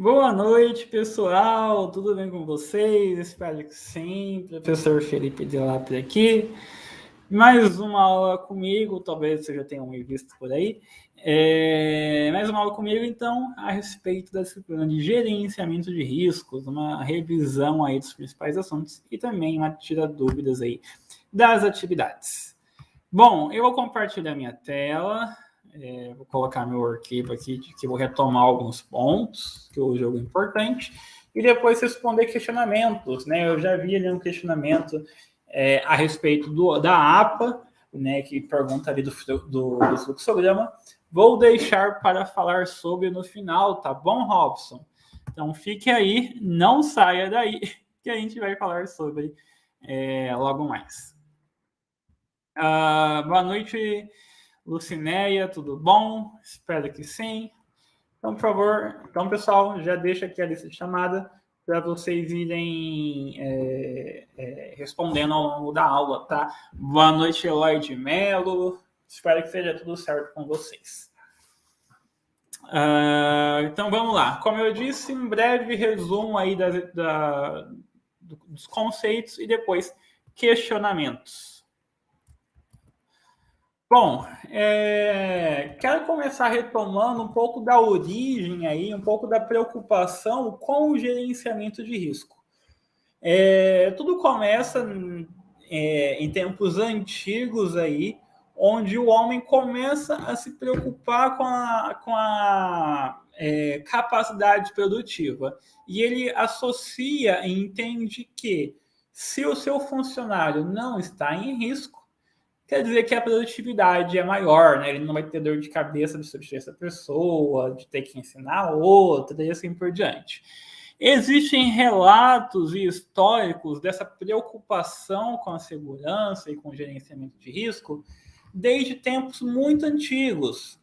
Boa noite, pessoal. Tudo bem com vocês? Espero que sim. Professor Felipe de Lápide aqui. Mais uma aula comigo, talvez vocês já tenham me visto por aí. Mais uma aula comigo, então, a respeito da disciplina de gerenciamento de riscos, uma revisão aí dos principais assuntos e também uma tira dúvidas aí das atividades. Bom, eu vou compartilhar minha tela. Vou colocar meu arquivo aqui, que vou retomar alguns pontos, que o jogo é importante, e depois responder questionamentos, né? Eu já vi ali um questionamento a respeito da APA, né, que pergunta ali do fluxograma. Vou deixar para falar sobre no final, tá bom, Robson? Então fique aí, não saia daí, que a gente vai falar sobre logo mais. Boa noite, Lucinéia, tudo bom? Espero que sim. Então, por favor, pessoal, já deixa aqui a lista de chamada para vocês irem respondendo ao longo da aula, tá? Boa noite, Eloy de Mello. Espero que seja tudo certo com vocês. Então, vamos lá. Como eu disse, um breve resumo aí dos conceitos e depois questionamentos. Bom, quero começar retomando um pouco da origem aí, um pouco da preocupação com o gerenciamento de risco. Tudo começa em tempos antigos aí, onde o homem começa a se preocupar com a capacidade produtiva. E ele associa e entende que se o seu funcionário não está em risco, quer dizer que a produtividade é maior, né? Ele não vai ter dor de cabeça de substituir essa pessoa, de ter que ensinar outra e assim por diante. Existem relatos e históricos dessa preocupação com a segurança e com o gerenciamento de risco desde tempos muito antigos,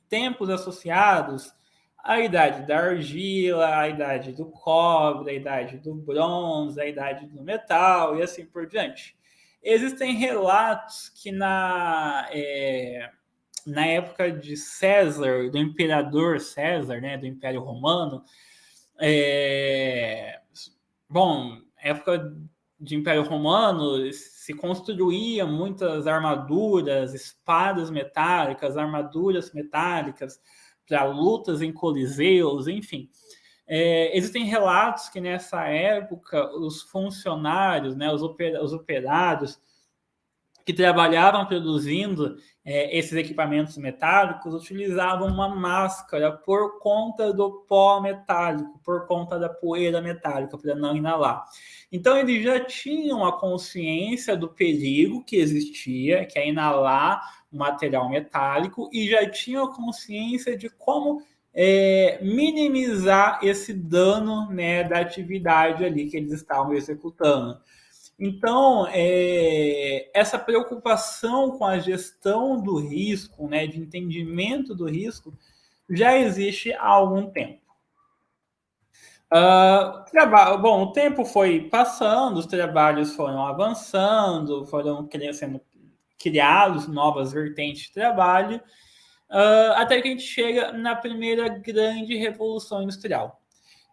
tempos associados à idade da argila, à idade do cobre, à idade do bronze, à idade do metal e assim por diante. Existem relatos que na época de César, do imperador César, né, do Império Romano, época de Império Romano, se construía muitas armaduras, espadas metálicas, armaduras metálicas para lutas em coliseus, enfim. Existem relatos que nessa época os funcionários, né, os operários que trabalhavam produzindo esses equipamentos metálicos utilizavam uma máscara por conta do pó metálico, por conta da poeira metálica, para não inalar. Então, eles já tinham a consciência do perigo que existia, que é inalar um material metálico, e já tinham a consciência de como minimizar esse dano, né, da atividade ali que eles estavam executando. Então, essa preocupação com a gestão do risco, né, de entendimento do risco, já existe há algum tempo. O tempo foi passando, os trabalhos foram avançando, foram sendo criados novas vertentes de trabalho, até que a gente chega na primeira grande revolução industrial.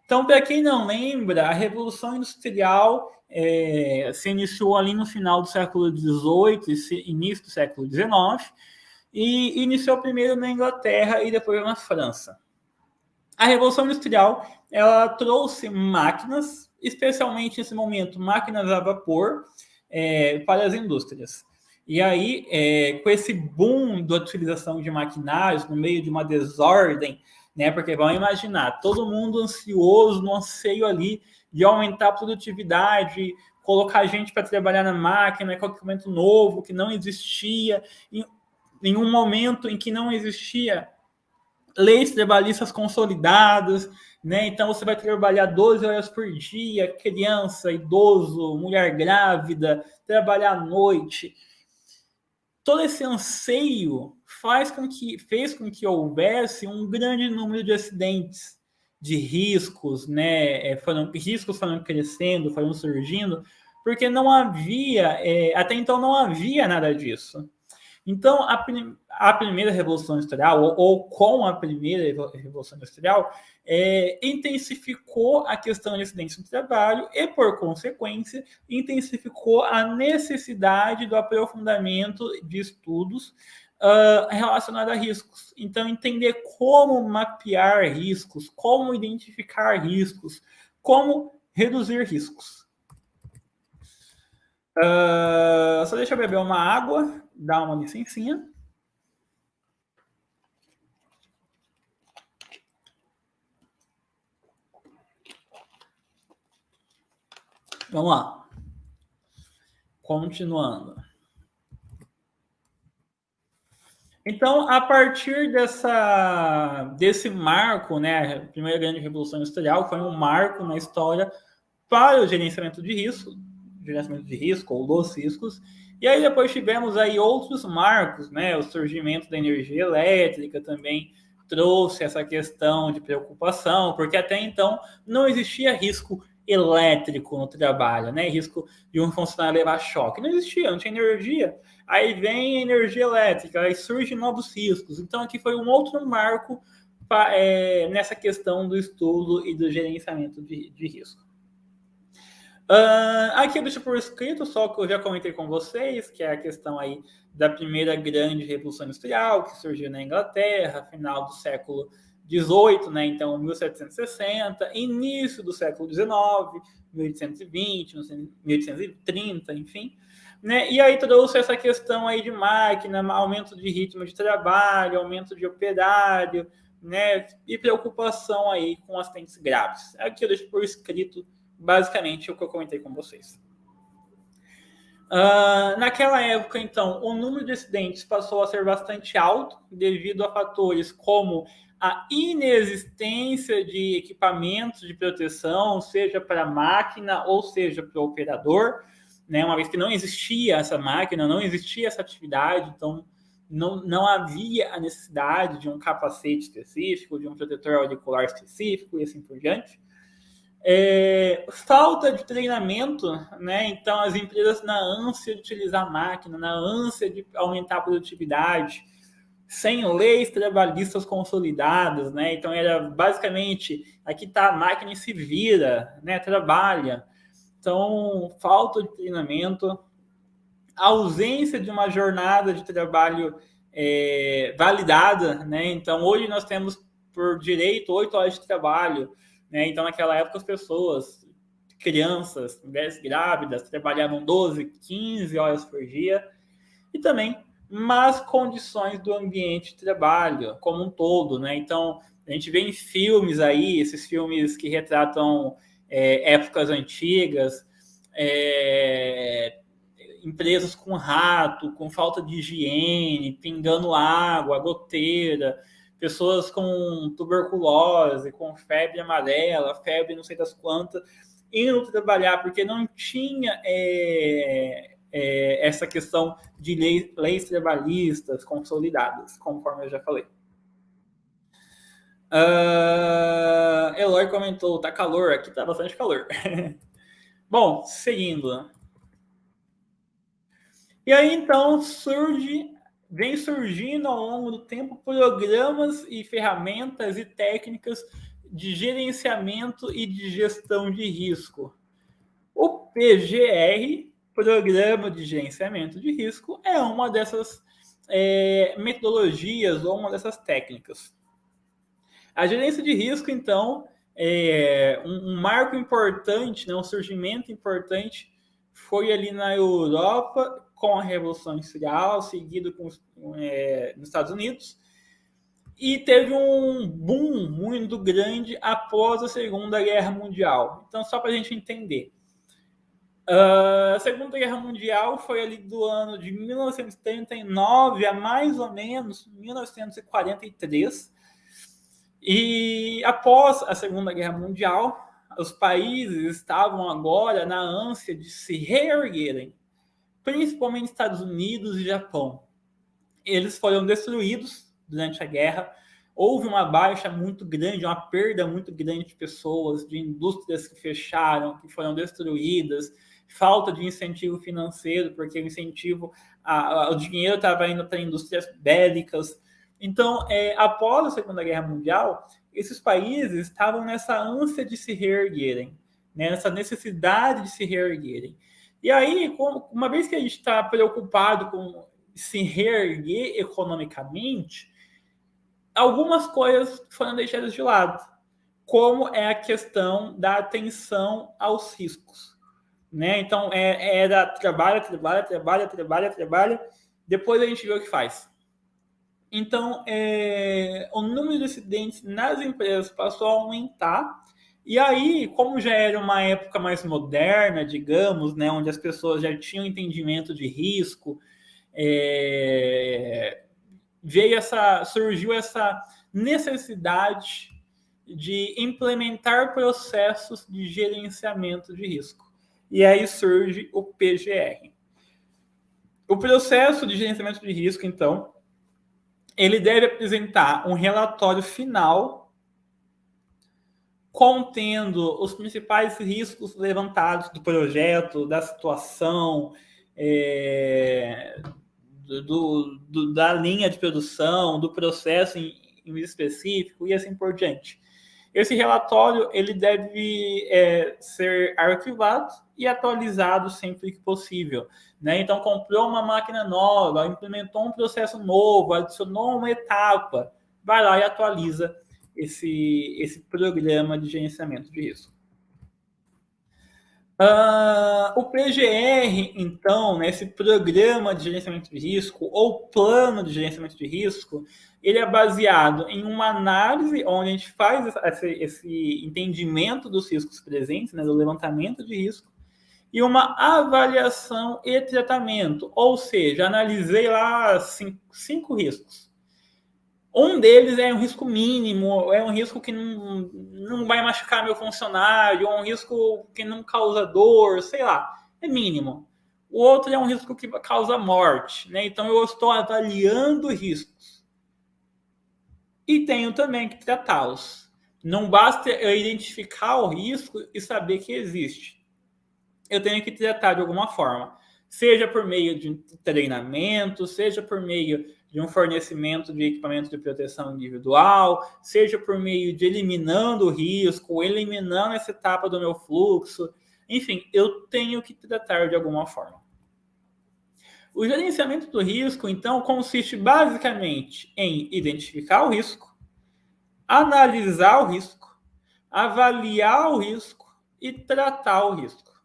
Então, para quem não lembra, a Revolução Industrial se iniciou ali no final do século XVIII e início do século XIX, e iniciou primeiro na Inglaterra e depois na França. A Revolução Industrial ela trouxe máquinas, especialmente nesse momento, máquinas a vapor para as indústrias. E aí, com esse boom da utilização de maquinários no meio de uma desordem, né? Porque vamos imaginar, todo mundo ansioso, no anseio ali de aumentar a produtividade, colocar gente para trabalhar na máquina, com equipamento novo que não existia, em um momento em que não existia leis trabalhistas consolidadas, né? Então você vai trabalhar 12 horas por dia, criança, idoso, mulher grávida, trabalhar à noite. Todo esse anseio fez com que houvesse um grande número de acidentes, de riscos, né? Riscos foram crescendo, foram surgindo, porque não havia, até então não havia nada disso. Então, a primeira Revolução Industrial, ou com a primeira Revolução Industrial, intensificou a questão de acidentes no trabalho e, por consequência, intensificou a necessidade do aprofundamento de estudos relacionados a riscos. Então, entender como mapear riscos, como identificar riscos, como reduzir riscos. Só deixa eu beber uma água, dar uma licencinha. Vamos lá. Continuando. Então, a partir desse marco, né, a primeira grande revolução industrial foi um marco na história para o gerenciamento de risco ou dos riscos. E aí depois tivemos aí outros marcos, né, o surgimento da energia elétrica também trouxe essa questão de preocupação, porque até então não existia risco elétrico no trabalho, né, risco de um funcionário levar choque, não existia, não tinha energia. Aí vem a energia elétrica, aí surgem novos riscos. Então aqui foi um outro marco nessa questão do estudo e do gerenciamento de risco. Aqui eu deixo por escrito só o que eu já comentei com vocês, que é a questão aí da primeira grande revolução industrial, que surgiu na Inglaterra, final do século XVIII, né? Então 1760, início do século XIX, 1820, 1830, enfim. Né? E aí trouxe essa questão aí de máquina, aumento de ritmo de trabalho, aumento de operário, né? E preocupação aí com acidentes graves. Aqui eu deixo por escrito basicamente o que eu comentei com vocês. Naquela época, então, o número de acidentes passou a ser bastante alto devido a fatores como a inexistência de equipamentos de proteção, seja para a máquina ou seja para o operador, né? Uma vez que não existia essa máquina, não existia essa atividade, então não havia a necessidade de um capacete específico, de um protetor auricular específico e assim por diante. Falta de treinamento, né? Então as empresas, na ânsia de utilizar a máquina, na ânsia de aumentar a produtividade, sem leis trabalhistas consolidadas, né? Então era basicamente, aqui está a máquina e se vira, né? Trabalha. Então, falta de treinamento, ausência de uma jornada de trabalho validada, né? Então hoje nós temos por direito 8 horas de trabalho, né? Então naquela época as pessoas, crianças, mulheres grávidas, trabalhavam 12, 15 horas por dia, e também más condições do ambiente de trabalho como um todo, né? Então a gente vê em filmes aí, esses filmes que retratam épocas antigas, empresas com rato, com falta de higiene, pingando água, goteira, pessoas com tuberculose, com febre amarela, febre não sei das quantas, indo trabalhar porque não tinha essa questão de leis trabalhistas consolidadas, conforme eu já falei. Eloy comentou, tá calor, aqui tá bastante calor. Bom, seguindo. E aí, então, vem surgindo ao longo do tempo programas e ferramentas e técnicas de gerenciamento e de gestão de risco. O PGR, Programa de Gerenciamento de Risco, é uma dessas metodologias ou uma dessas técnicas. A gerência de risco, então, é um marco importante, né, um surgimento importante, foi ali na Europa, com a Revolução Industrial, seguido nos Estados Unidos, e teve um boom muito grande após a Segunda Guerra Mundial. Então, só para a gente entender, a Segunda Guerra Mundial foi ali do ano de 1939 a mais ou menos 1943, e após a Segunda Guerra Mundial, os países estavam agora na ânsia de se reerguerem, principalmente Estados Unidos e Japão. Eles foram destruídos durante a guerra, houve uma baixa muito grande, uma perda muito grande de pessoas, de indústrias que fecharam, que foram destruídas, falta de incentivo financeiro, porque o incentivo, o dinheiro estava indo para indústrias bélicas. Então, após a Segunda Guerra Mundial, esses países estavam nessa ânsia de se reerguerem, né, nessa necessidade de se reerguerem. E aí, uma vez que a gente está preocupado com se reerguer economicamente, algumas coisas foram deixadas de lado, como é a questão da atenção aos riscos, né? Então, era trabalha, depois a gente vê o que faz. Então, o número de acidentes nas empresas passou a aumentar, e aí, como já era uma época mais moderna, digamos, né, onde as pessoas já tinham entendimento de risco, surgiu essa necessidade de implementar processos de gerenciamento de risco. E aí surge o PGR. O processo de gerenciamento de risco, então, ele deve apresentar um relatório final contendo os principais riscos levantados do projeto, da situação, da linha de produção, do processo em específico e assim por diante. Esse relatório ele deve ser arquivado e atualizado sempre que possível, né? Então, comprou uma máquina nova, implementou um processo novo, adicionou uma etapa, vai lá e atualiza esse programa de gerenciamento de risco. O PGR, então, né, esse programa de gerenciamento de risco ou plano de gerenciamento de risco, ele é baseado em uma análise onde a gente faz esse entendimento dos riscos presentes, né, do levantamento de risco, e uma avaliação e tratamento, ou seja, analisei lá cinco riscos. Um deles é um risco mínimo, é um risco que não vai machucar meu funcionário, é um risco que não causa dor, sei lá, é mínimo. O outro é um risco que causa morte, né? Então eu estou avaliando riscos. E tenho também que tratá-los. Não basta eu identificar o risco e saber que existe. Eu tenho que tratar de alguma forma. Seja por meio de treinamento, seja por meio de um fornecimento de equipamento de proteção individual, seja por meio de eliminando o risco, eliminando essa etapa do meu fluxo. Enfim, eu tenho que tratar de alguma forma. O gerenciamento do risco, então, consiste basicamente em identificar o risco, analisar o risco, avaliar o risco e tratar o risco.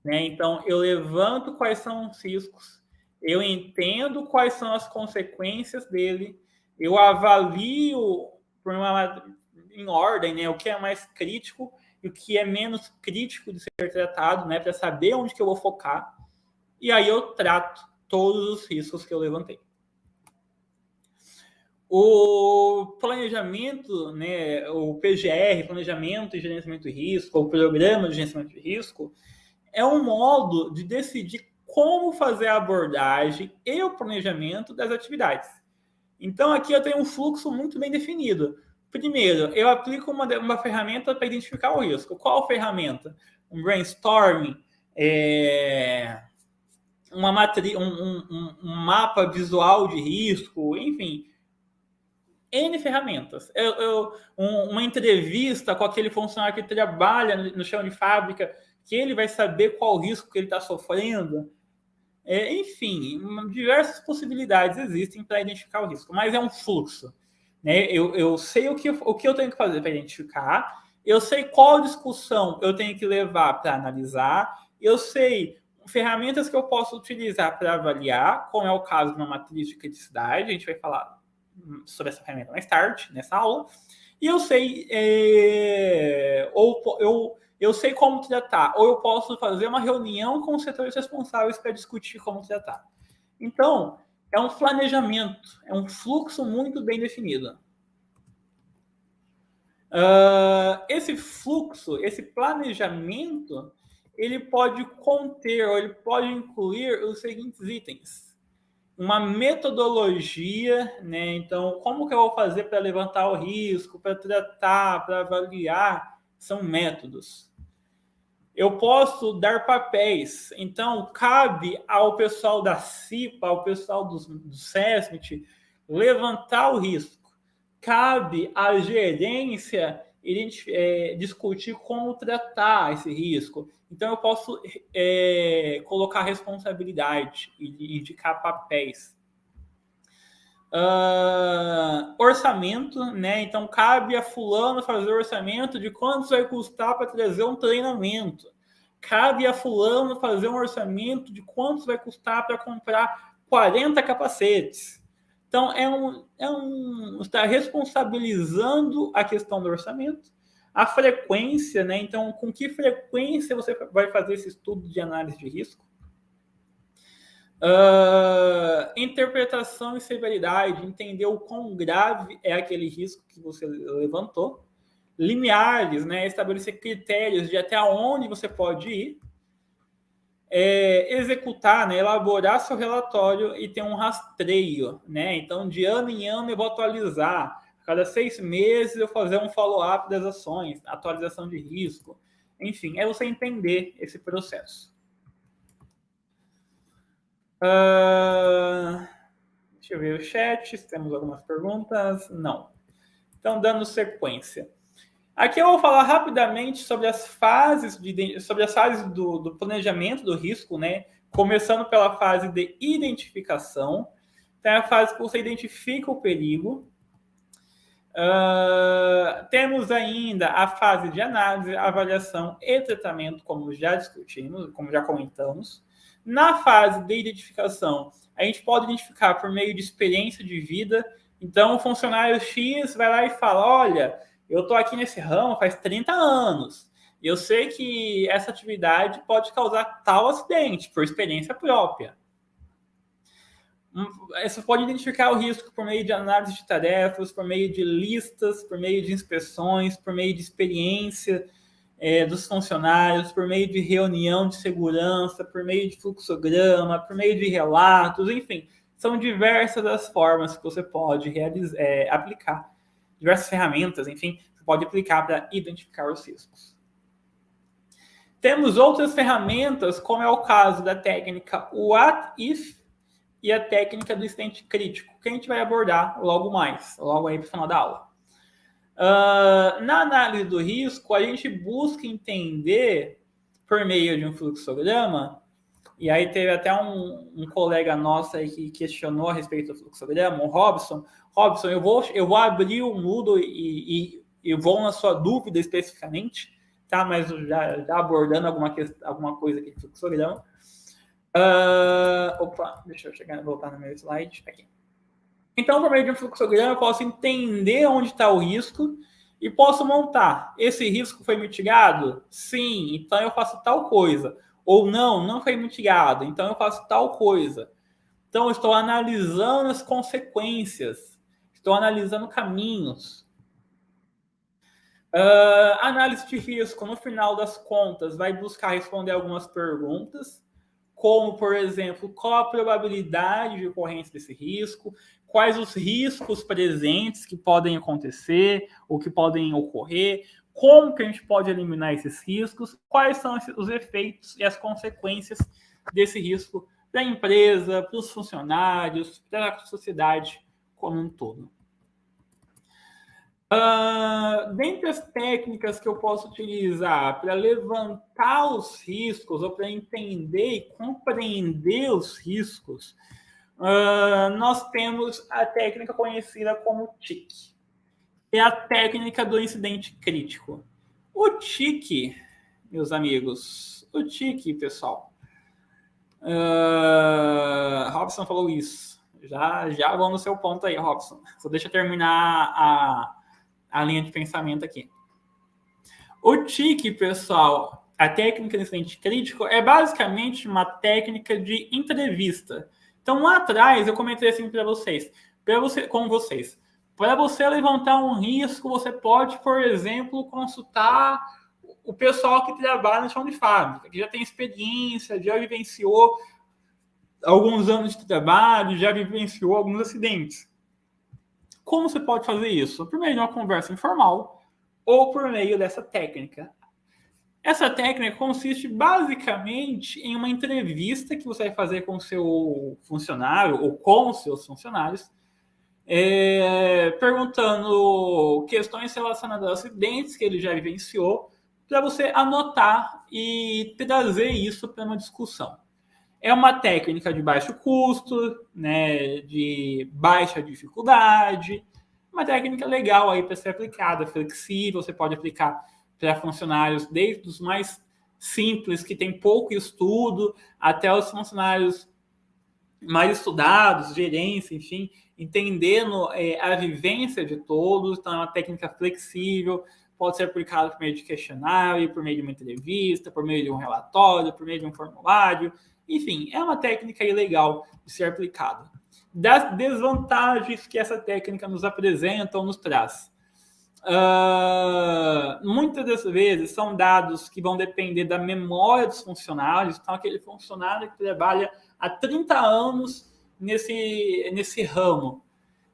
Né? Então, eu levanto quais são os riscos, eu entendo quais são as consequências dele, eu avalio em ordem, né, o que é mais crítico e o que é menos crítico de ser tratado, né, para saber onde que eu vou focar, e aí eu trato todos os riscos que eu levantei. O planejamento, né, o PGR, Planejamento e Gerenciamento de Risco, ou Programa de Gerenciamento de Risco, é um modo de decidir como fazer a abordagem e o planejamento das atividades. Então, aqui eu tenho um fluxo muito bem definido. Primeiro, eu aplico uma ferramenta para identificar o risco. Qual ferramenta? Um brainstorming, um mapa visual de risco, enfim, N ferramentas. Uma entrevista com aquele funcionário que trabalha no chão de fábrica, que ele vai saber qual risco que ele está sofrendo. Enfim, diversas possibilidades existem para identificar o risco, mas é um fluxo. Né? Eu sei o que eu tenho que fazer para identificar, eu sei qual discussão eu tenho que levar para analisar, eu sei ferramentas que eu posso utilizar para avaliar, como é o caso de uma matriz de criticidade, a gente vai falar sobre essa ferramenta mais tarde, nessa aula, e eu sei eu sei como tratar, ou eu posso fazer uma reunião com os setores responsáveis para discutir como tratar. Então, é um planejamento, é um fluxo muito bem definido. Esse fluxo, esse planejamento, ele pode conter, ou ele pode incluir os seguintes itens. Uma metodologia, né? Então, como que eu vou fazer para levantar o risco, para tratar, para avaliar? São métodos. Eu posso dar papéis. Então, cabe ao pessoal da CIPA, ao pessoal do SESMIT, levantar o risco. Cabe à gerência discutir como tratar esse risco. Então, eu posso colocar responsabilidade e indicar papéis. Orçamento, né? Então cabe a fulano fazer o orçamento de quanto vai custar para trazer um treinamento. Cabe a fulano fazer um orçamento de quanto vai custar para comprar 40 capacetes. Então está responsabilizando a questão do orçamento, a frequência, né? Então, com que frequência você vai fazer esse estudo de análise de risco? Interpretação e severidade, entender o quão grave é aquele risco que você levantou. Limiares, né, estabelecer critérios de até onde você pode ir. Executar, né, elaborar seu relatório e ter um rastreio. Né? Então, de ano em ano eu vou atualizar. A cada 6 meses eu fazer um follow-up das ações, atualização de risco. Enfim, é você entender esse processo. Deixa eu ver o chat, se temos algumas perguntas. Não. Então, dando sequência. Aqui eu vou falar rapidamente sobre as fases, do planejamento do risco, né? Começando pela fase de identificação. Então, é a fase que você identifica o perigo. Temos ainda a fase de análise, avaliação e tratamento, como já discutimos, como já comentamos. Na fase de identificação, a gente pode identificar por meio de experiência de vida. Então, o funcionário X vai lá e fala, olha, eu estou aqui nesse ramo faz 30 anos. Eu sei que essa atividade pode causar tal acidente, por experiência própria. Você pode identificar o risco por meio de análise de tarefas, por meio de listas, por meio de inspeções, por meio de experiência dos funcionários, por meio de reunião de segurança, por meio de fluxograma, por meio de relatos, enfim. São diversas as formas que você pode aplicar. Diversas ferramentas, enfim, você pode aplicar para identificar os riscos. Temos outras ferramentas, como é o caso da técnica What If e a técnica do incidente crítico, que a gente vai abordar logo aí para o final da aula. Na análise do risco, a gente busca entender, por meio de um fluxograma, e aí teve até um colega nosso aí que questionou a respeito do fluxograma, o Robson. Robson, eu vou abrir o Moodle e vou na sua dúvida especificamente, tá? Mas já abordando alguma coisa aqui do fluxograma. Deixa eu voltar no meu slide aqui. Então, por meio de um fluxograma, eu posso entender onde está o risco e posso montar. Esse risco foi mitigado? Sim, então eu faço tal coisa. Ou não foi mitigado, então eu faço tal coisa. Então, eu estou analisando as consequências, estou analisando caminhos. Análise de risco, no final das contas, vai buscar responder algumas perguntas, como, por exemplo, qual a probabilidade de ocorrência desse risco, quais os riscos presentes que podem acontecer ou que podem ocorrer, como que a gente pode eliminar esses riscos, quais são os efeitos e as consequências desse risco para a empresa, para os funcionários, para a sociedade como um todo. Dentre as técnicas que eu posso utilizar para levantar os riscos ou para entender e compreender os riscos, nós temos a técnica conhecida como TIC. É a técnica do incidente crítico. O TIC, meus amigos, pessoal, Robson falou isso. Já vamos no seu ponto aí, Robson. Só deixa eu terminar a linha de pensamento aqui. O TIC, pessoal, a técnica de incidente crítico, é basicamente uma técnica de entrevista. Então, lá atrás, eu comentei assim com vocês. Para você levantar um risco, você pode, por exemplo, consultar o pessoal que trabalha no chão de fábrica, que já tem experiência, já vivenciou alguns anos de trabalho, já vivenciou alguns acidentes. Como você pode fazer isso? Por meio de uma conversa informal ou por meio dessa técnica. Essa técnica consiste basicamente em uma entrevista que você vai fazer com o seu funcionário ou com os seus funcionários, perguntando questões relacionadas aos acidentes que ele já vivenciou, para você anotar e trazer isso para uma discussão. É uma técnica de baixo custo, né, de baixa dificuldade, uma técnica legal aí para ser aplicada, flexível, você pode aplicar para funcionários desde os mais simples, que tem pouco estudo, até os funcionários mais estudados, gerência, enfim, entendendo a vivência de todos. Então, é uma técnica flexível, pode ser aplicada por meio de questionário, por meio de uma entrevista, por meio de um relatório, por meio de um formulário. Enfim, é uma técnica legal de ser aplicada. Das desvantagens que essa técnica nos apresenta ou nos traz. Muitas das vezes são dados que vão depender da memória dos funcionários. Então, aquele funcionário que trabalha há 30 anos nesse ramo,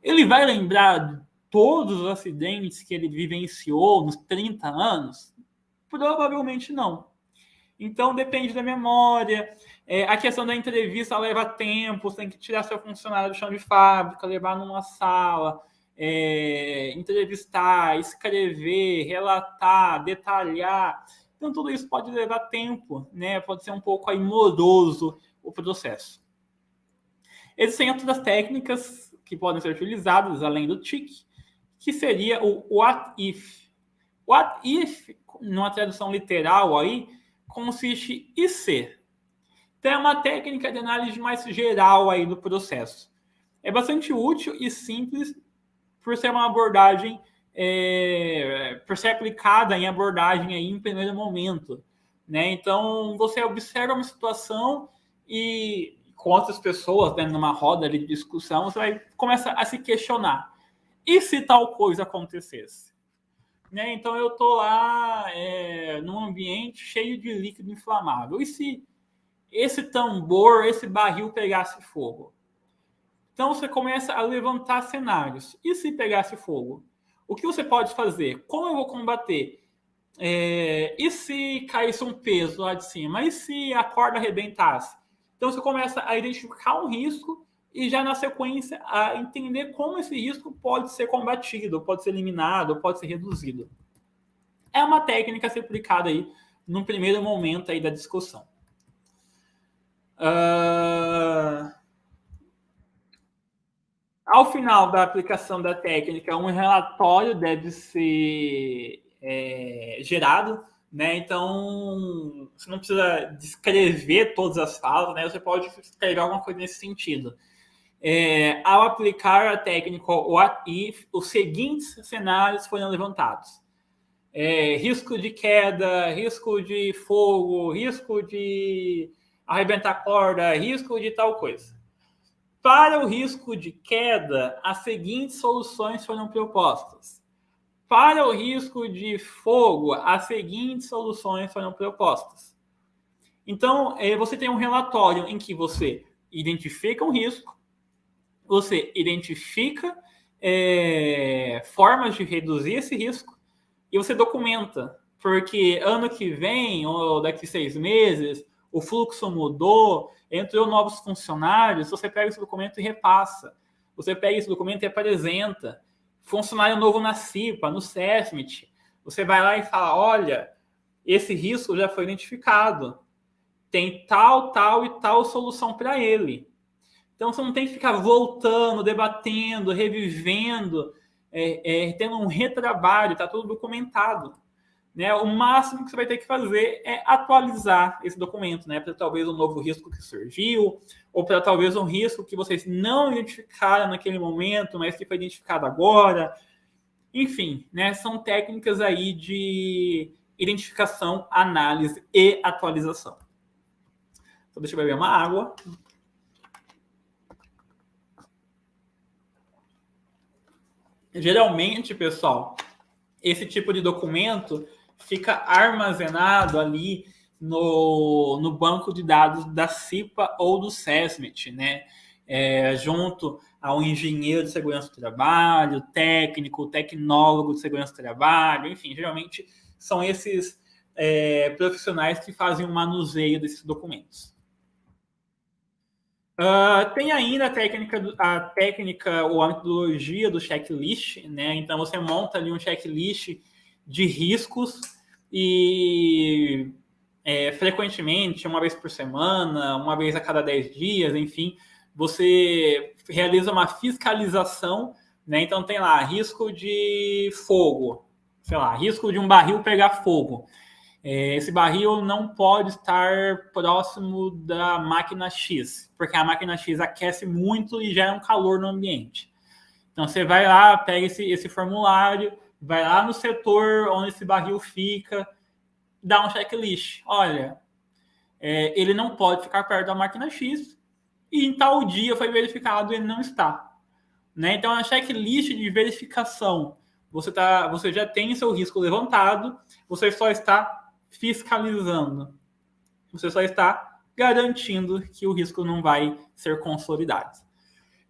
ele vai lembrar de todos os acidentes que ele vivenciou nos 30 anos? Provavelmente não. Então, depende da memória. A questão da entrevista leva tempo, você tem que tirar seu funcionário do chão de fábrica, levar numa sala, entrevistar, escrever, relatar, detalhar. Então, tudo isso pode levar tempo, né? Pode ser um pouco aí moroso o processo. Existem outras técnicas que podem ser utilizadas, além do TIC, que seria o what if. What if, numa tradução literal aí, consiste em se. Então, é uma técnica de análise mais geral aí do processo. É bastante útil e simples por ser uma abordagem, por ser aplicada em abordagem aí em primeiro momento, né? Então, você observa uma situação e com outras pessoas, né, numa roda de discussão, você começa a se questionar. E se tal coisa acontecesse? Né? Então, eu estou lá num ambiente cheio de líquido inflamável. E se esse tambor, esse barril pegasse fogo? Então, você começa a levantar cenários. E se pegasse fogo? O que você pode fazer? Como eu vou combater? E se caísse um peso lá de cima? E se a corda arrebentasse? Então, você começa a identificar um risco e já na sequência a entender como esse risco pode ser combatido, pode ser eliminado, pode ser reduzido. É uma técnica a ser aplicada aí no primeiro momento aí da discussão. Ao final da aplicação da técnica, um relatório deve ser gerado, né? Então, você não precisa descrever todas as falas, né? Você pode escrever alguma coisa nesse sentido. Ao aplicar a técnica What If, os seguintes cenários foram levantados. Risco de queda, risco de fogo, risco de arrebentar corda, risco de tal coisa. Para o risco de queda, as seguintes soluções foram propostas. Para o risco de fogo, as seguintes soluções foram propostas. Então, você tem um relatório em que você identifica um risco, você identifica formas de reduzir esse risco e você documenta. Porque ano que vem, ou daqui 6 meses, o fluxo mudou, entrou novos funcionários, você pega esse documento e repassa. Você pega esse documento e apresenta. Funcionário novo na CIPA, no SESMIT. Você vai lá e fala, olha, esse risco já foi identificado. Tem tal, tal e tal solução para ele. Então, você não tem que ficar voltando, debatendo, revivendo, tendo um retrabalho, está tudo documentado. Né? O máximo que você vai ter que fazer é atualizar esse documento, né? Para talvez um novo risco que surgiu, ou para talvez um risco que vocês não identificaram naquele momento, mas que foi identificado agora. Enfim, né? São técnicas aí de identificação, análise e atualização. Então, deixa eu beber uma água. Geralmente, pessoal, esse tipo de documento fica armazenado ali no banco de dados da CIPA ou do SESMIT, né? Junto ao engenheiro de segurança do trabalho, técnico, tecnólogo de segurança do trabalho, enfim, geralmente são esses profissionais que fazem o manuseio desses documentos. Tem ainda a técnica ou a metodologia do checklist, né? Então você monta ali um checklist de riscos e frequentemente, uma vez por semana, uma vez a cada 10 dias, enfim, você realiza uma fiscalização, né? Então tem lá risco de fogo, sei lá, risco de um barril pegar fogo. Esse barril não pode estar próximo da máquina X, porque a máquina X aquece muito e gera um calor no ambiente. Então você vai lá, pega esse formulário, vai lá no setor onde esse barril fica, dá um checklist. Olha, ele não pode ficar perto da máquina X e em tal dia foi verificado e ele não está. Né? Então, a checklist de verificação, você já tem seu risco levantado, você só está fiscalizando. Você só está garantindo que o risco não vai ser consolidado.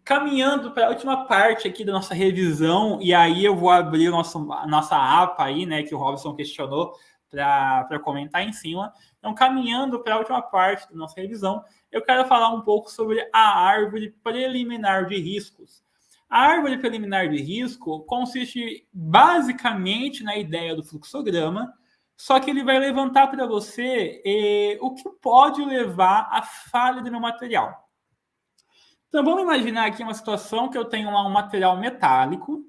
Caminhando para a última parte aqui da nossa revisão, e aí eu vou abrir a nossa APA aí, né, que o Robson questionou, para comentar em cima. Então, caminhando para a última parte da nossa revisão, eu quero falar um pouco sobre a árvore preliminar de riscos. A árvore preliminar de risco consiste basicamente na ideia do fluxograma, só que ele vai levantar para você o que pode levar à falha do meu material. Então, vamos imaginar aqui uma situação que eu tenho lá um material metálico,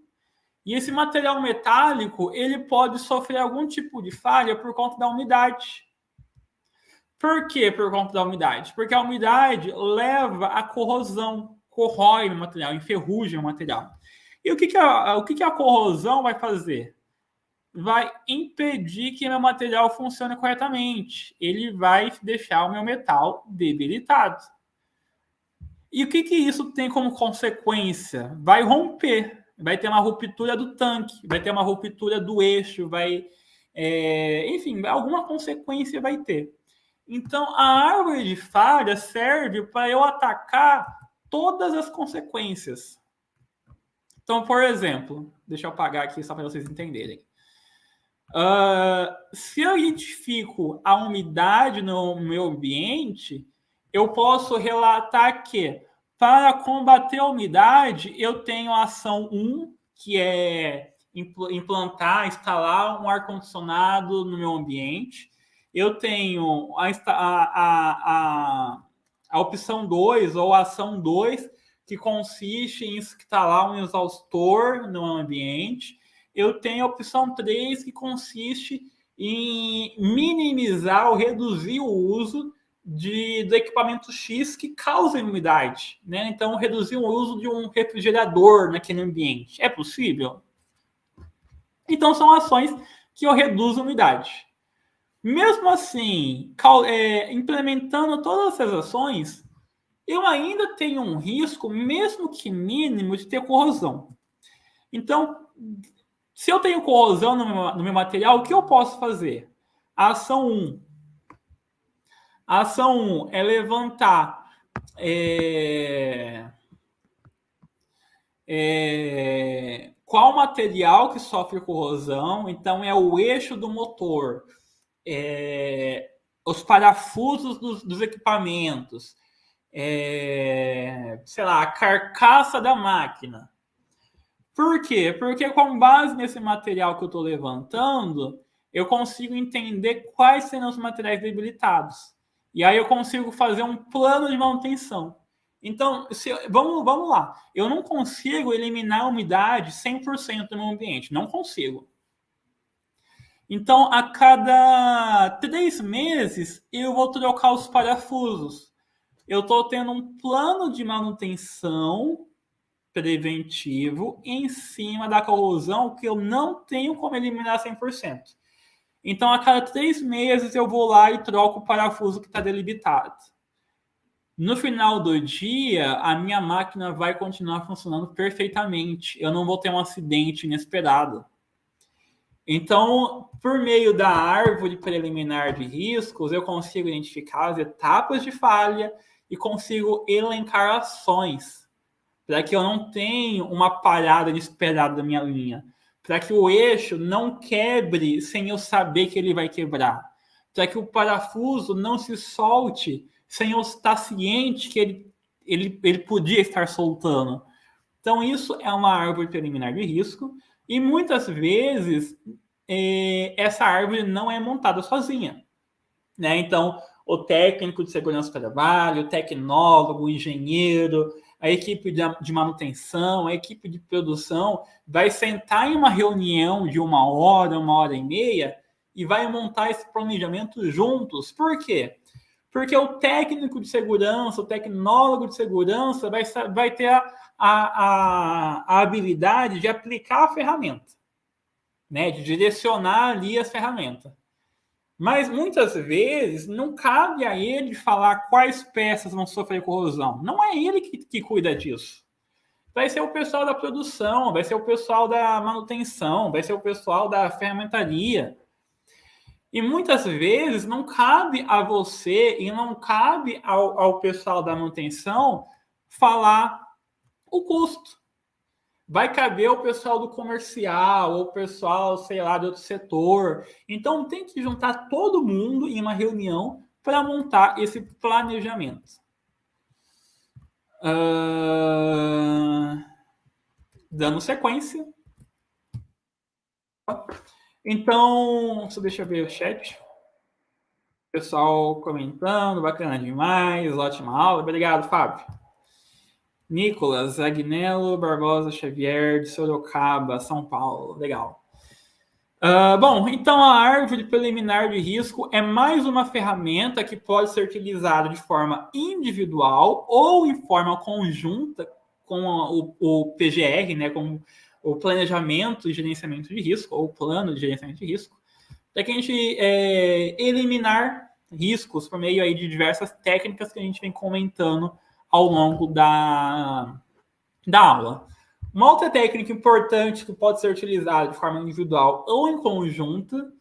e esse material metálico ele pode sofrer algum tipo de falha por conta da umidade. Por que por conta da umidade? Porque a umidade leva à corrosão, corrói o material, enferruja o material. E o que a corrosão vai fazer? Vai impedir que meu material funcione corretamente. Ele vai deixar o meu metal debilitado. E o que isso tem como consequência? Vai romper, vai ter uma ruptura do tanque, vai ter uma ruptura do eixo, enfim, alguma consequência vai ter. Então, a árvore de falha serve para eu atacar todas as consequências. Então, por exemplo, deixa eu apagar aqui só para vocês entenderem. Se eu identifico a umidade no meu ambiente, eu posso relatar que, para combater a umidade, eu tenho a ação 1, que é instalar um ar-condicionado no meu ambiente. Eu tenho a opção 2, ou a ação 2, que consiste em instalar um exaustor no ambiente. Eu tenho a opção 3, que consiste em minimizar ou reduzir o uso do equipamento X que causa umidade, né? Então, reduzir o uso de um refrigerador naquele ambiente. É possível? Então, são ações que eu reduzo a umidade. Mesmo assim, implementando todas essas ações, eu ainda tenho um risco, mesmo que mínimo, de ter corrosão. Então, se eu tenho corrosão no meu material, o que eu posso fazer? A ação 1. A ação 1 é levantar qual material que sofre corrosão. Então, é o eixo do motor, os parafusos dos equipamentos, sei lá, a carcaça da máquina. Por quê? Porque com base nesse material que eu estou levantando, eu consigo entender quais serão os materiais debilitados. E aí eu consigo fazer um plano de manutenção. Então, vamos lá. Eu não consigo eliminar a umidade 100% do meu ambiente. Não consigo. Então, a cada 3 meses, eu vou trocar os parafusos. Eu estou tendo um plano de manutenção preventivo em cima da corrosão que eu não tenho como eliminar 100%. Então, a cada 3 meses, eu vou lá e troco o parafuso que está delimitado. No final do dia, a minha máquina vai continuar funcionando perfeitamente. Eu não vou ter um acidente inesperado. Então, por meio da árvore preliminar de riscos, eu consigo identificar as etapas de falha e consigo elencar ações para que eu não tenha uma parada inesperada da minha linha, para que o eixo não quebre sem eu saber que ele vai quebrar, para que o parafuso não se solte sem eu estar ciente que ele podia estar soltando. Então, isso é uma árvore preliminar de risco, e muitas vezes essa árvore não é montada sozinha, né? Então, o técnico de segurança do trabalho, o tecnólogo, o engenheiro, a equipe de manutenção, a equipe de produção vai sentar em uma reunião de 1 hora e meia, e vai montar esse planejamento juntos. Por quê? Porque o técnico de segurança, o tecnólogo de segurança vai ter a habilidade de aplicar a ferramenta, né? De direcionar ali as ferramentas. Mas muitas vezes não cabe a ele falar quais peças vão sofrer corrosão. Não é ele que cuida disso. Vai ser o pessoal da produção, vai ser o pessoal da manutenção, vai ser o pessoal da ferramentaria. E muitas vezes não cabe a você e não cabe ao pessoal da manutenção falar o custo. Vai caber o pessoal do comercial, ou o pessoal, sei lá, de outro setor. Então tem que juntar todo mundo em uma reunião para montar esse planejamento. Dando sequência. Então, deixa eu ver o chat. Pessoal comentando, bacana demais, ótima aula. Obrigado, Fábio. Nicolas Agnello Barbosa Xavier, de Sorocaba, São Paulo. Legal. Bom, então a árvore preliminar de risco é mais uma ferramenta que pode ser utilizada de forma individual ou em forma conjunta com o PGR, né, com o planejamento e gerenciamento de risco, ou plano de gerenciamento de risco, para que a gente eliminar riscos por meio aí de diversas técnicas que a gente vem comentando ao longo da aula. Uma outra técnica importante que pode ser utilizada de forma individual ou em conjunto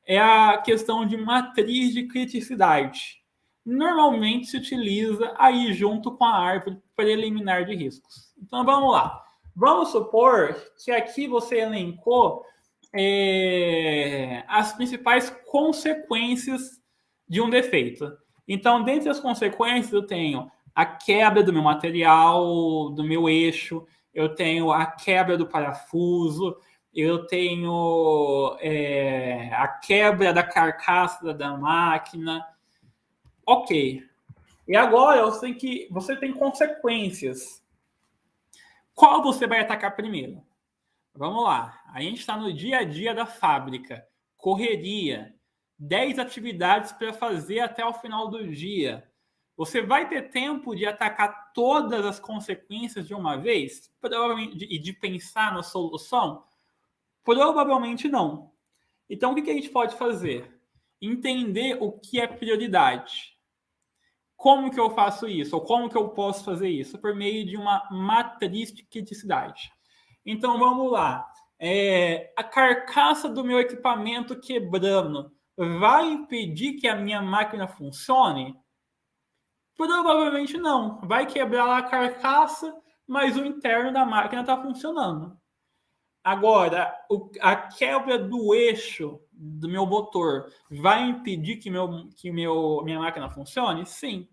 é a questão de matriz de criticidade. Normalmente se utiliza aí junto com a árvore preliminar de riscos. Então vamos lá. Vamos supor que aqui você elencou as principais consequências de um defeito. Então, dentre as consequências, eu tenho a quebra do meu material, do meu eixo, eu tenho a quebra do parafuso, eu tenho a quebra da carcaça da máquina. Ok. E agora você tem consequências. Qual você vai atacar primeiro? Vamos lá. A gente está no dia a dia da fábrica. Correria. 10 atividades para fazer até o final do dia. Você vai ter tempo de atacar todas as consequências de uma vez? Provavelmente, e de pensar na solução? Provavelmente não. Então, o que a gente pode fazer? Entender o que é prioridade. Como que eu faço isso? Ou como que eu posso fazer isso? Por meio de uma matriz de criticidade. Então, vamos lá. A carcaça do meu equipamento quebrando vai impedir que a minha máquina funcione? Provavelmente não. Vai quebrar a carcaça, mas o interno da máquina está funcionando. Agora, a quebra do eixo do meu motor vai impedir que minha máquina funcione? Sim.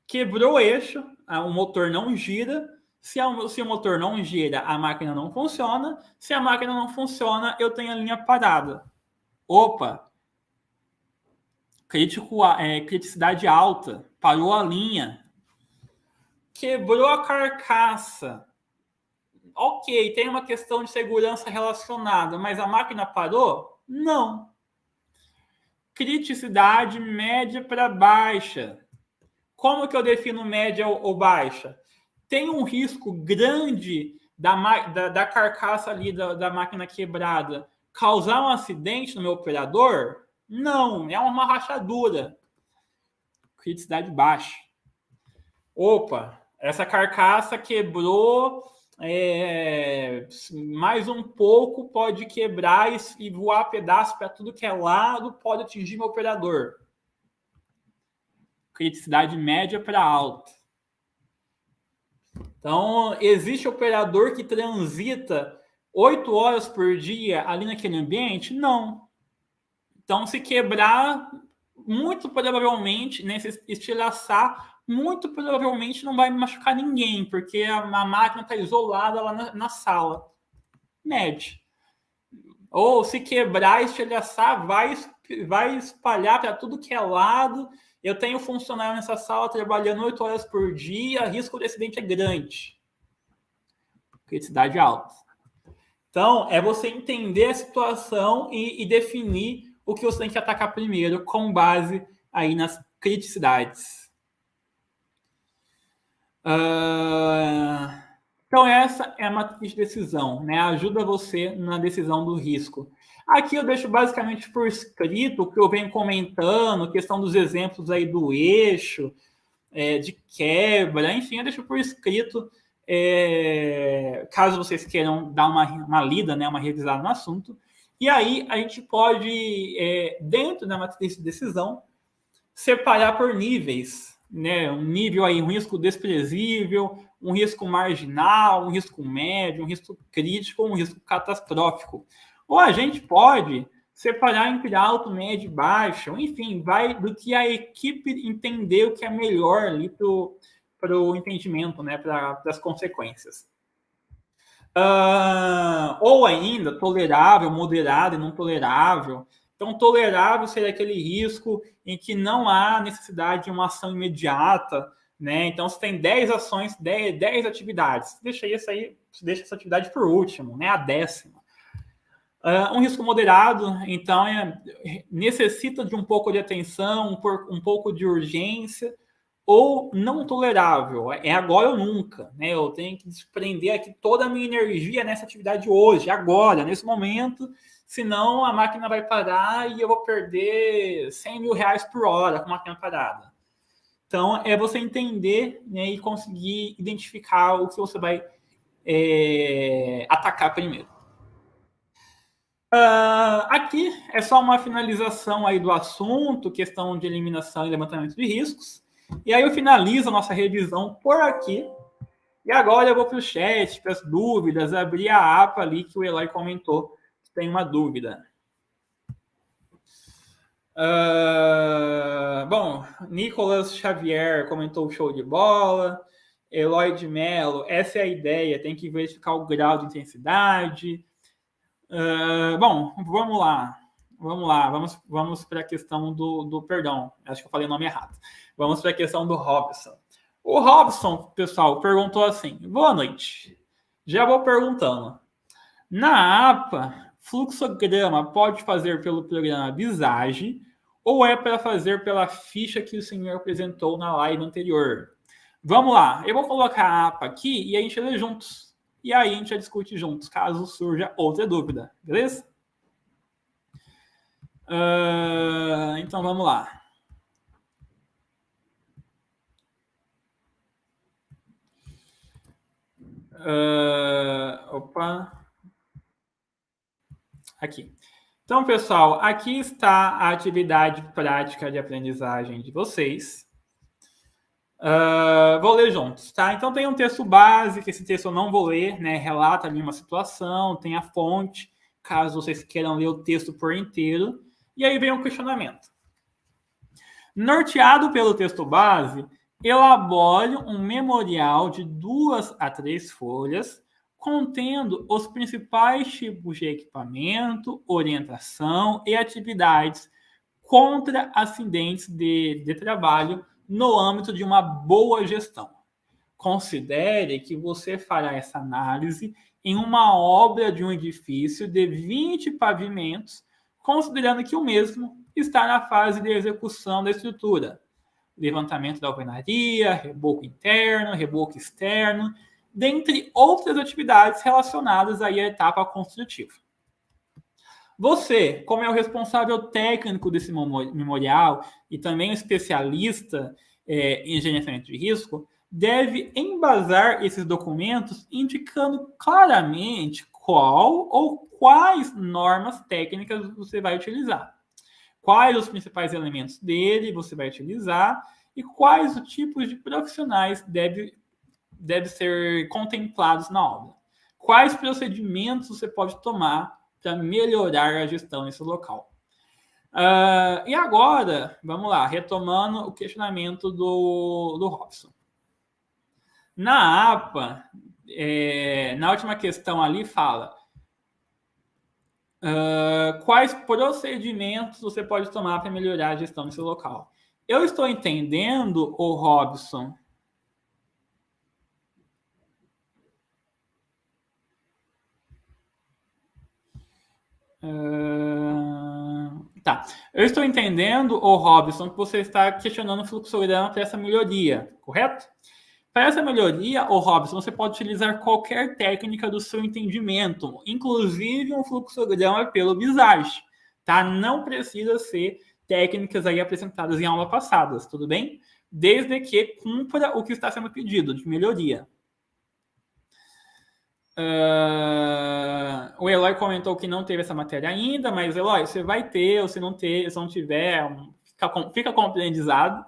Quebrou o eixo, o motor não gira. Se o motor não gira, a máquina não funciona. Se a máquina não funciona, eu tenho a linha parada. Opa! Criticidade alta. Parou a linha. Quebrou a carcaça. Ok, tem uma questão de segurança relacionada, mas a máquina parou? Não. Criticidade média para baixa. Como que eu defino média ou baixa? Tem um risco grande da carcaça ali da máquina quebrada causar um acidente no meu operador? Não, é uma rachadura. Criticidade baixa. Opa, essa carcaça quebrou, mais um pouco pode quebrar e voar pedaço para tudo que é lado, pode atingir meu operador. Criticidade média para alta. Então, existe operador que transita 8 horas por dia ali naquele ambiente? Não. Então, se quebrar, muito provavelmente, né, se estilhaçar, muito provavelmente não vai machucar ninguém, porque a máquina está isolada lá na sala. Mede. Ou se quebrar, estilhaçar, vai espalhar para tudo que é lado. Eu tenho funcionário nessa sala trabalhando 8 horas por dia, risco de acidente é grande. Criticidade alta. Então, é você entender a situação e definir o que você tem que atacar primeiro, com base aí nas criticidades. Então, essa é a matriz de decisão, né? Ajuda você na decisão do risco. Aqui eu deixo basicamente por escrito o que eu venho comentando, questão dos exemplos aí do eixo, de quebra, enfim, eu deixo por escrito, caso vocês queiram dar uma lida, né, uma revisada no assunto. E aí a gente pode, dentro da matriz de decisão, separar por níveis, né? Um nível aí, um risco desprezível, um risco marginal, um risco médio, um risco crítico, um risco catastrófico. Ou a gente pode separar entre alto, médio e baixo, enfim, vai do que a equipe entender o que é melhor ali para o entendimento, né, para as consequências. Ou ainda, tolerável, moderado e não tolerável. Então, tolerável seria aquele risco em que não há necessidade de uma ação imediata, né? Então, se tem 10 ações, 10 atividades, deixa essa atividade por último, né? A 10ª. Um risco moderado, então, necessita de um pouco de atenção, um pouco de urgência, ou não tolerável, é agora ou nunca, né? Eu tenho que desprender aqui toda a minha energia nessa atividade hoje, agora, nesse momento, senão a máquina vai parar e eu vou perder 100 mil reais por hora com a máquina parada. Então, é você entender, né, e conseguir identificar o que você vai atacar primeiro. Aqui é só uma finalização aí do assunto, questão de eliminação e levantamento de riscos. E aí eu finalizo a nossa revisão por aqui. E agora eu vou para o chat, para as dúvidas, abrir a aba ali que o Eloy comentou, se tem uma dúvida. Bom, Nicolas Xavier comentou show de bola. Eloy de Mello, essa é a ideia, tem que verificar o grau de intensidade. Bom, vamos lá. Vamos para a questão do perdão. Acho que eu falei o nome errado. Vamos para a questão do Robson. O Robson, pessoal, perguntou assim: boa noite. Já vou perguntando. Na APA, fluxograma pode fazer pelo programa Visage ou é para fazer pela ficha que o senhor apresentou na live anterior? Vamos lá. Eu vou colocar a APA aqui e a gente lê juntos. E aí a gente já discute juntos, caso surja outra dúvida, beleza? Então vamos lá. Aqui. Então, pessoal, aqui está a atividade prática de aprendizagem de vocês. Vou ler juntos, tá? Então tem um texto básico, esse texto eu não vou ler, né? Relata ali uma situação, tem a fonte, caso vocês queiram ler o texto por inteiro. E aí vem um questionamento. Norteado pelo texto base, elabore um memorial de 2 a 3 folhas, contendo os principais tipos de equipamento, orientação e atividades contra acidentes de trabalho no âmbito de uma boa gestão. Considere que você fará essa análise em uma obra de um edifício de 20 pavimentos, considerando que o mesmo está na fase de execução da estrutura. Levantamento da alvenaria, reboco interno, reboco externo, dentre outras atividades relacionadas aí à etapa construtiva. Você, como é o responsável técnico desse memorial e também especialista em gerenciamento de risco, deve embasar esses documentos indicando claramente qual ou quais normas técnicas você vai utilizar, quais os principais elementos dele você vai utilizar e quais os tipos de profissionais devem ser contemplados na obra. Quais procedimentos você pode tomar para melhorar a gestão nesse local. E agora, vamos lá, retomando o questionamento do Robson. Na APA, na última questão ali fala quais procedimentos você pode tomar para melhorar a gestão desse local. Eu estou entendendo, o Robson, tá. Eu estou entendendo, o Robson, que você está questionando o fluxograma para essa melhoria, correto? Para essa melhoria, o Robson, você pode utilizar qualquer técnica do seu entendimento, inclusive um fluxograma pelo Visage, tá? Não precisa ser técnicas aí apresentadas em aulas passadas, tudo bem? Desde que cumpra o que está sendo pedido de melhoria. O Eloy comentou que não teve essa matéria ainda, mas Eloy, você vai ter, ou se não ter, se não tiver, fica com o aprendizado.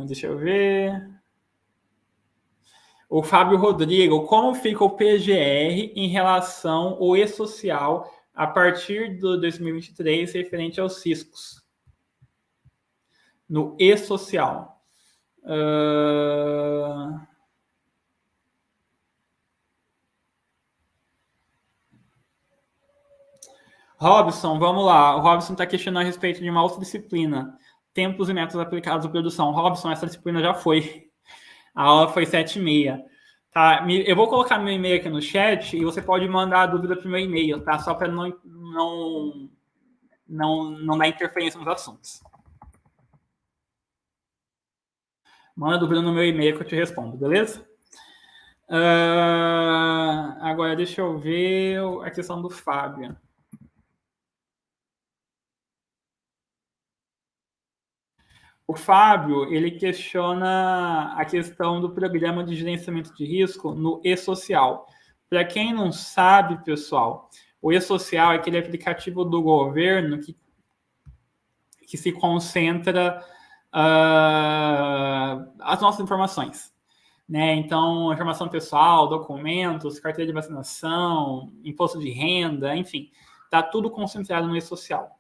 Deixa eu ver. O Fábio Rodrigo, como fica o PGR em relação ao e-social a partir do 2023 referente aos ciscos? No e-social. Robson, vamos lá. O Robson está questionando a respeito de uma outra disciplina. Tempos e métodos aplicados à produção. Robson, essa disciplina já foi. A aula foi 7h30. Tá? Eu vou colocar meu e-mail aqui no chat e você pode mandar a dúvida para o meu e-mail, tá? Só para não dar interferência nos assuntos. Manda a dúvida no meu e-mail que eu te respondo, beleza? Agora, deixa eu ver a questão do Fábio. O Fábio, ele questiona a questão do programa de gerenciamento de risco no e-social. Para quem não sabe, pessoal, o e-social é aquele aplicativo do governo que se concentra as nossas informações. Né? Então, informação pessoal, documentos, carteira de vacinação, imposto de renda, enfim, está tudo concentrado no e-social.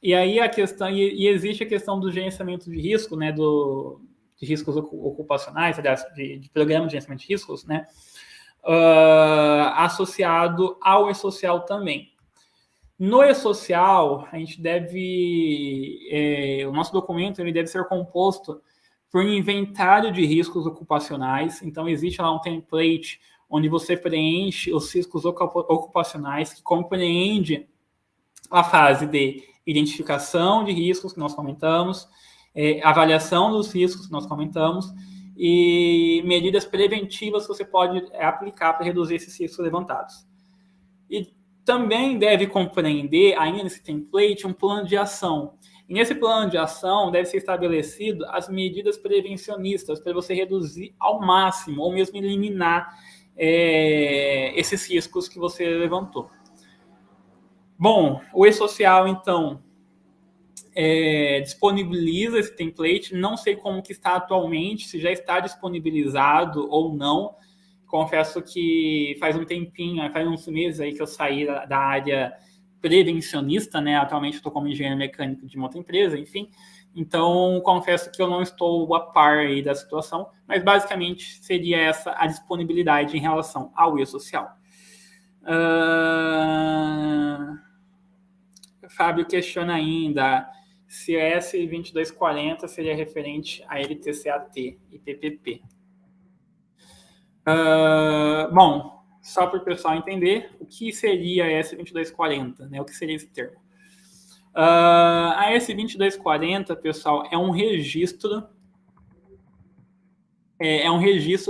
E aí a questão, e existe a questão do gerenciamento de risco, né, de riscos ocupacionais, aliás, de programa de gerenciamento de riscos, né, associado ao e-social também. No e-social, a gente deve, o nosso documento ele deve ser composto por um inventário de riscos ocupacionais. Então, existe lá um template onde você preenche os riscos ocupacionais, que compreende a fase de identificação de riscos, que nós comentamos, avaliação dos riscos, que nós comentamos, e medidas preventivas que você pode aplicar para reduzir esses riscos levantados. E também deve compreender, ainda nesse template, um plano de ação. E nesse plano de ação deve ser estabelecido as medidas prevencionistas para você reduzir ao máximo, ou mesmo eliminar esses riscos que você levantou. Bom, o e-social, então, disponibiliza esse template. Não sei como que está atualmente, se já está disponibilizado ou não. Confesso que faz um tempinho, faz uns meses aí que eu saí da área prevencionista, né? Atualmente estou como engenheiro mecânico de uma outra empresa, enfim. Então, confesso que eu não estou a par aí da situação, mas basicamente seria essa a disponibilidade em relação ao e-social. Fábio questiona ainda se a S2240 seria referente a LTCAT e PPP. Bom, só para o pessoal entender o que seria a S2240, né? O que seria esse termo. A S2240, pessoal, é um registro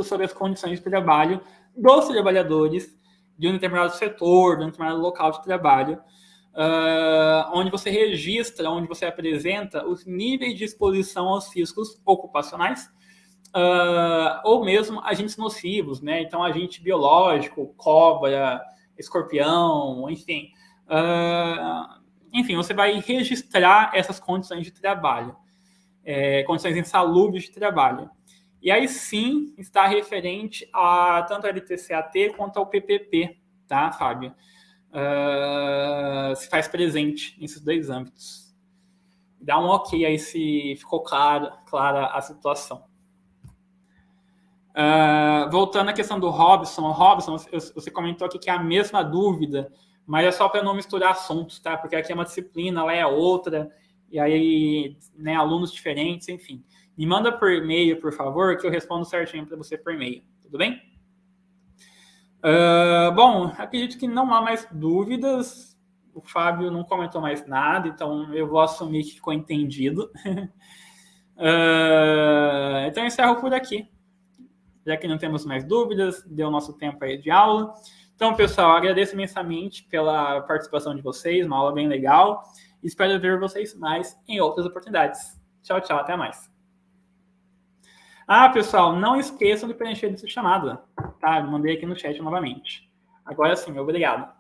sobre as condições de trabalho dos trabalhadores de um determinado setor, de um determinado local de trabalho, onde você registra, onde você apresenta os níveis de exposição aos riscos ocupacionais, ou mesmo agentes nocivos, né? Então, agente biológico, cobra, escorpião, enfim. Enfim, você vai registrar essas condições de trabalho. condições insalubres de trabalho. E aí sim está referente a tanto a LTCAT quanto ao PPP, tá, Fábio? Se faz presente nesses dois âmbitos. Dá um ok aí se ficou clara a situação. Voltando à questão do Robson, você comentou aqui que é a mesma dúvida, mas é só para não misturar assuntos, tá? Porque aqui é uma disciplina, lá é outra, e aí, né, alunos diferentes, enfim. Me manda por e-mail, por favor, que eu respondo certinho para você por e-mail, tudo bem? Bom, acredito que não há mais dúvidas. O Fábio não comentou mais nada, então eu vou assumir que ficou entendido. Então eu encerro por aqui. Já que não temos mais dúvidas, deu nosso tempo aí de aula. Então, pessoal, agradeço imensamente pela participação de vocês, uma aula bem legal. Espero ver vocês mais em outras oportunidades. Tchau, tchau, até mais. Pessoal, não esqueçam de preencher essa chamada, tá? Mandei aqui no chat novamente. Agora sim, obrigado.